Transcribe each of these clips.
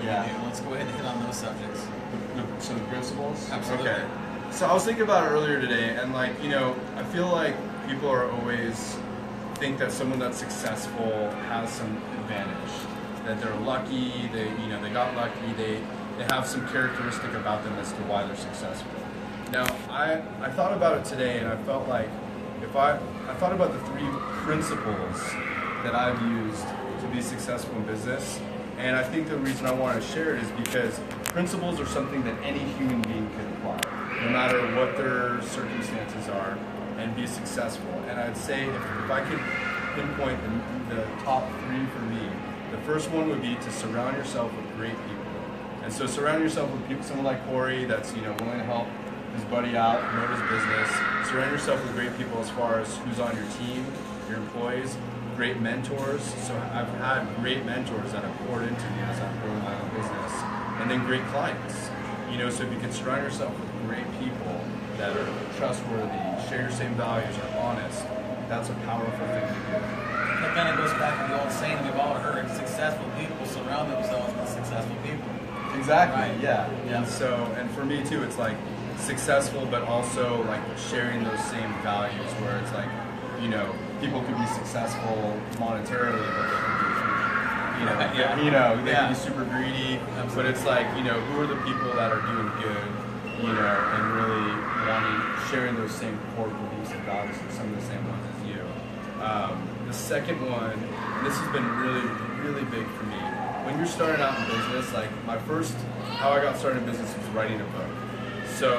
you do. Let's go ahead and hit on those subjects. So the principles? Absolutely. Okay. So I was thinking about it earlier today, and like, I feel like people are always think that someone that's successful has some advantage, that they're lucky, they got lucky, they have some characteristic about them as to why they're successful. Now, I thought about it today, and I felt like I thought about the 3 principles that I've used to be successful in business, and I think the reason I want to share it is because principles are something that any human being can apply, no matter what their circumstances are, and be successful. And I'd say if I could pinpoint the top 3 for me, the first one would be to surround yourself with great people. And so surround yourself with people, someone like Corey that's willing to help his buddy out, promote his business. Surround yourself with great people as far as who's on your team, your employees, great mentors. So I've had great mentors that have poured into me as I've grown my own business, and then great clients. So if you can surround yourself with great people that are trustworthy, share your same values, are honest, that's a powerful thing to do. That kind of goes back to the old saying that we've all heard: successful people surround themselves with successful people. Exactly. Right. Yeah. And for me too, it's like successful, but also like sharing those same values. Where it's like, people could be successful monetarily, but they could be, they could be super greedy. Absolutely. But it's like, who are the people that are doing good, and really sharing those same core beliefs and values, and some of the same ones as you. The second one, and this has been really, really big for me. When you're starting out in business, like how I got started in business was writing a book. So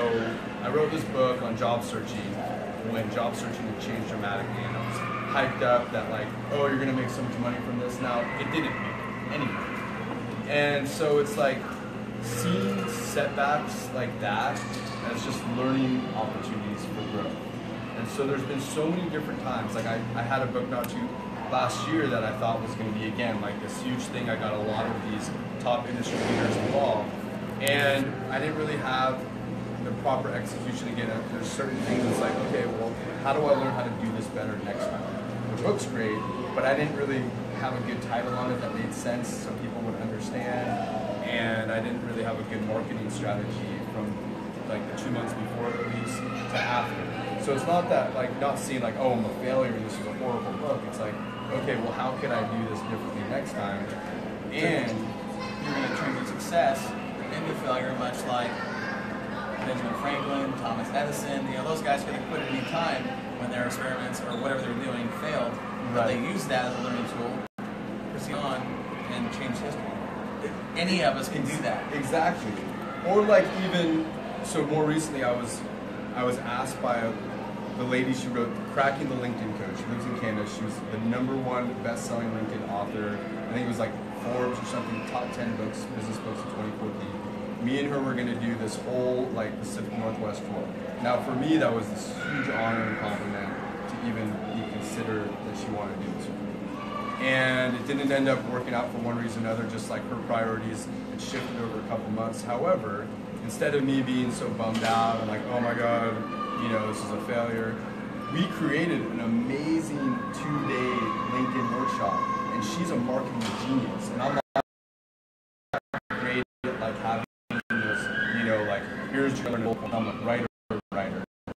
I wrote this book on job searching when job searching had changed dramatically, and I was hyped up that like, oh, you're gonna make so much money from this. Now it didn't make any money, and so it's like seeing setbacks like that as just learning opportunities for growth. And so there's been so many different times. Like I had a book last year that I thought was going to be, again, like this huge thing. I got a lot of these top industry leaders involved, and I didn't really have the proper execution. Again, there's certain things that's like, okay, well, how do I learn how to do this better next time? The book's great, but I didn't really have a good title on it that made sense so people would understand, and I didn't really have a good marketing strategy from like the 2 months before release to after. So it's not that, like, not seeing like, oh, I'm a failure and this is a horrible book. It's like, okay, well, how can I do this differently next time? And you're going to turn your success into failure, much like Benjamin Franklin, Thomas Edison. Those guys could have quit at any time when their experiments or whatever they were doing failed. But they used that as a learning tool, proceed on, and change history. Any of us can do that. Exactly. Or like even, so more recently I was asked by the lady, she wrote Cracking the LinkedIn Code. She lives in Canada. She was the #1 best-selling LinkedIn author. I think it was like Forbes or something, top 10 books, business books of 2014. Me and her were going to do this whole like Pacific Northwest tour. Now for me, that was this huge honor and compliment to even be considered that she wanted to do this with me. And it didn't end up working out for one reason or another, just like her priorities had shifted over a couple months. However, instead of me being so bummed out and like, oh my God, this is a failure, we created an amazing 2-day LinkedIn workshop, and she's a marketing genius, and I'm not great at like having this, like here's your I'm a writer,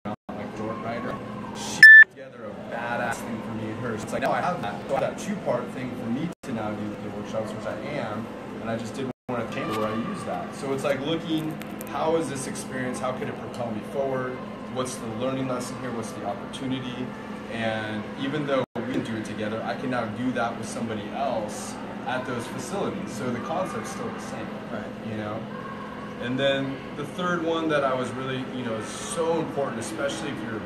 not like short writer. She put together a badass thing for me and her. So it's like now I have that 2-part thing for me to now do the workshops, which I am, and I just didn't want to change where I use that. So it's like looking, how is this experience, how could it propel me forward? What's the learning lesson here? What's the opportunity? And even though we didn't do it together, I can now do that with somebody else at those facilities. So the concept's still the same, right? And then the third one that I was really, is so important, especially if you're,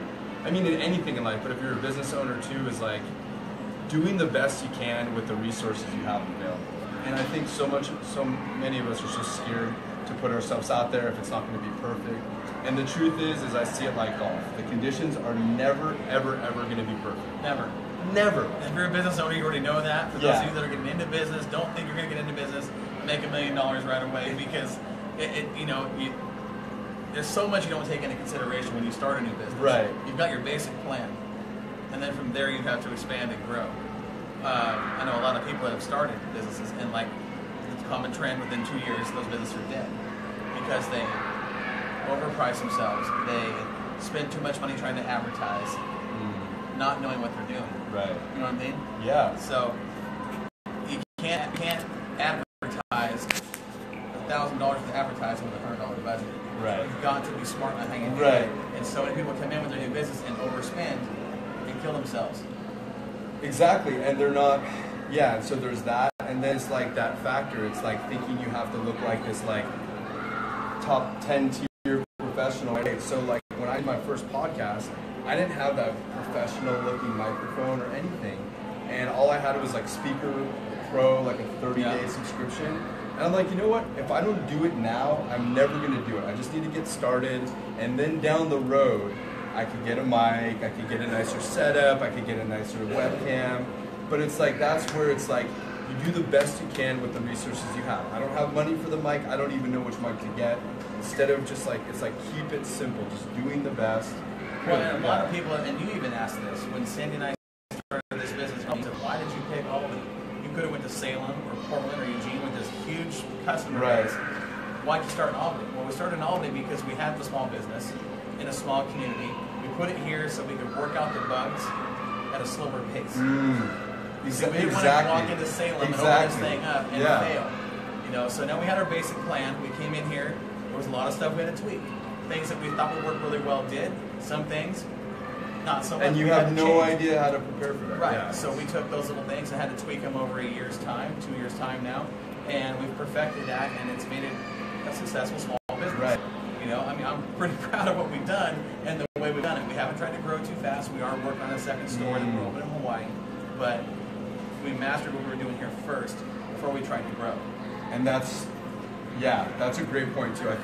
in anything in life, but if you're a business owner too, is like doing the best you can with the resources you have available. And I think so many of us are so scared to put ourselves out there if it's not going to be perfect. And the truth is I see it like golf. The conditions are never, ever, ever going to be perfect. Never. Never. If you're a business owner, you already know that. For those of you that are getting into business, don't think you're going to get into business and make $1 million right away, because there's so much you don't take into consideration when you start a new business. Right. You've got your basic plan, and then from there you have to expand and grow. I know a lot of people that have started businesses, and like common trend within 2 years, those businesses are dead because they overprice themselves. They spend too much money trying to advertise, not knowing what they're doing. Right. You know what I mean? Yeah. So you can't advertise $1,000 with advertising with a $100 budget. Right. You've got to be smart on how you do Right. it. And so many people come in with their new business and overspend and kill themselves. Exactly, and they're not. Yeah, so there's that, and then it's like that factor. It's like thinking you have to look like this, like top 10 tier professional. Right? So like when I did my first podcast, I didn't have that professional looking microphone or anything, and all I had was like Speaker Pro, like a 30-day subscription. And I'm like, you know what? If I don't do it now, I'm never gonna do it. I just need to get started, and then down the road, I could get a mic, I could get a nicer setup, I could get a nicer webcam. But it's like, that's where it's like, you do the best you can with the resources you have. I don't have money for the mic, I don't even know which mic to get. Instead of just like, it's like, keep it simple, just doing the best. Well, and a lot of people, and you even asked this, when Sandy and I started this business, he said, why did you pick Albany? You could have went to Salem or Portland or Eugene with this huge customer base. Why'd you start in Albany? Well, we started in Albany because we had the small business in a small community. We put it here so we could work out the bugs at a slower pace. So we didn't want to walk into Salem and open this thing up and fail. You know, so now we had our basic plan. We came in here. There was a lot of stuff we had to tweak. Things that we thought would work really well did. Some things, not so much. And you have no idea how to prepare for that. Right. Yeah. So we took those little things and had to tweak them over a year's time, 2 years' time now, and we've perfected that, and it's made it a successful small business. Right. You know, I mean, I'm pretty proud of what we've done and the way we've done it. We haven't tried to grow too fast. We are working on a second store that we're opening in Hawaii, but we mastered what we were doing here first before we tried to grow. And that's a great point too. I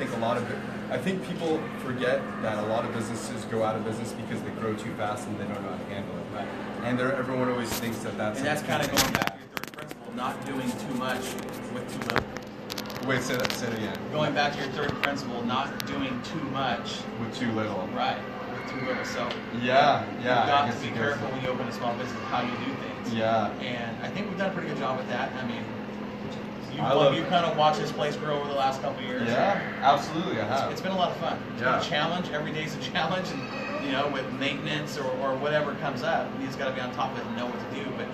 think people forget that a lot of businesses go out of business because they grow too fast and they don't know how to handle it. Right. And everyone always thinks that that's. And that's kind of going back to your third principle, not doing too much with too little. Wait, say it again. Going back to your third principle, not doing too much with too little. Right, with too little. So you've got to be careful when you open a small business how you do things. Yeah. And I think we've done a pretty good job with that. I mean, you kind of watched this place grow over the last couple of years. Yeah, absolutely, I have. It's been a lot of fun. It's been a challenge. Every day's a challenge, and you know, with maintenance or whatever comes up, you just got to be on top of it and know what to do. But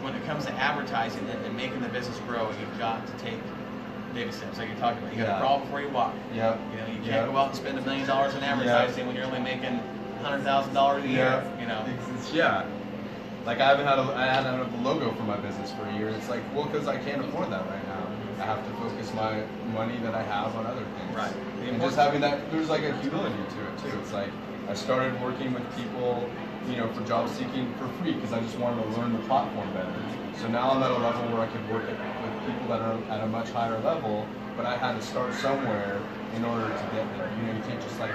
when it comes to advertising and making the business grow, you've got to take baby steps, like you're talking about. You got to crawl before you walk. Yep. You know, you can't go out and spend $1 million in advertising when you're only making $100,000 a year. You know. Yeah. Like I hadn't had a logo for my business for a year. It's like, well, because I can't afford that right now. I have to focus my money that I have on other things. Right. And just having that, there's like a humility to it too. It's like I started working with people, you know, for job seeking for free because I just wanted to learn the platform better. So now I'm at a level where I can work with people that are at a much higher level, but I had to start somewhere in order to get there. You know, you can't just like,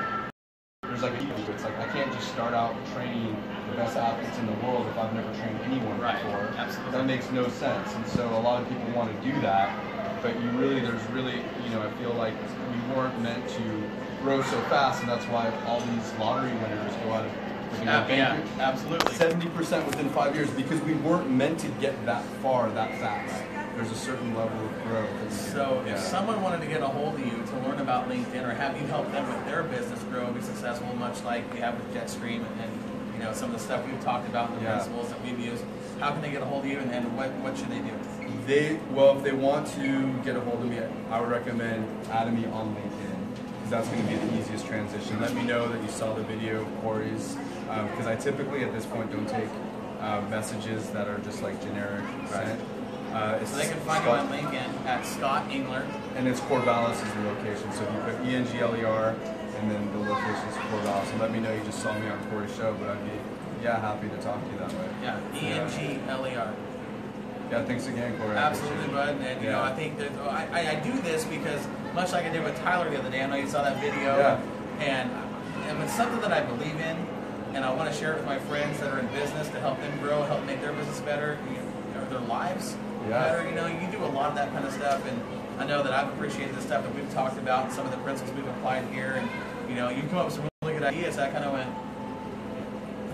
there's like a ego. It's like I can't just start out training the best athletes in the world if I've never trained anyone before. Absolutely. That makes no sense. And so a lot of people want to do that, but there's really, you know, I feel like we weren't meant to grow so fast, and that's why all these lottery winners go out of. Yeah, absolutely. 70% within 5 years because we weren't meant to get that far that fast. There's a certain level of growth. So if someone wanted to get a hold of you to learn about LinkedIn or have you help them with their business grow and be successful, much like we have with Jetstream and you know some of the stuff we've talked about and the principles that we've used, how can they get a hold of you and what should they do? If they want to get a hold of me, I would recommend adding me on LinkedIn because that's going to be the easiest transition. Let me know that you saw the video of Corey's because I typically at this point don't take messages that are just like generic. Right. So they can find you on LinkedIn at Scott Engler. And it's Corvallis is the location. So if you put ENGLER and then the location is Corvallis. And let me know you just saw me on Corey's show, but I'd be happy to talk to you that way. Yeah, ENGLER. Yeah, thanks again, Corey. Absolutely, bud. And you know, I think that I do this because much like I did with Tyler the other day, I know you saw that video. Yeah. And it's something that I believe in, and I want to share it with my friends that are in business to help them grow, help make their business better, their lives better. You know, you do a lot of that kind of stuff, and I know that I've appreciated the stuff that we've talked about, and some of the principles we've applied here, and you know, you come up with some really good ideas. I kind of went,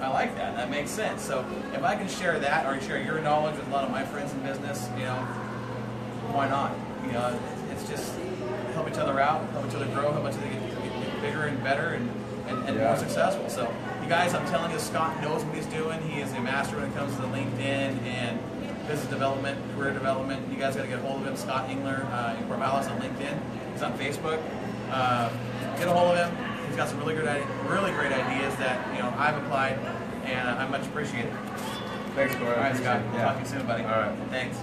I like that. That makes sense. So if I can share that or share your knowledge with a lot of my friends in business, you know, why not? You know, it's just help each other out, help each other grow, help each other get bigger and better and more successful. So, you guys, I'm telling you, Scott knows what he's doing. He is a master when it comes to LinkedIn and business development, career development. You guys got to get a hold of him, Scott Engler in Corvallis on LinkedIn. He's on Facebook. Get a hold of him. He's got some really great ideas that I've applied, and I much appreciate it. Thanks, Corey. All right, Scott. We'll talk to you soon, buddy. All right. Thanks.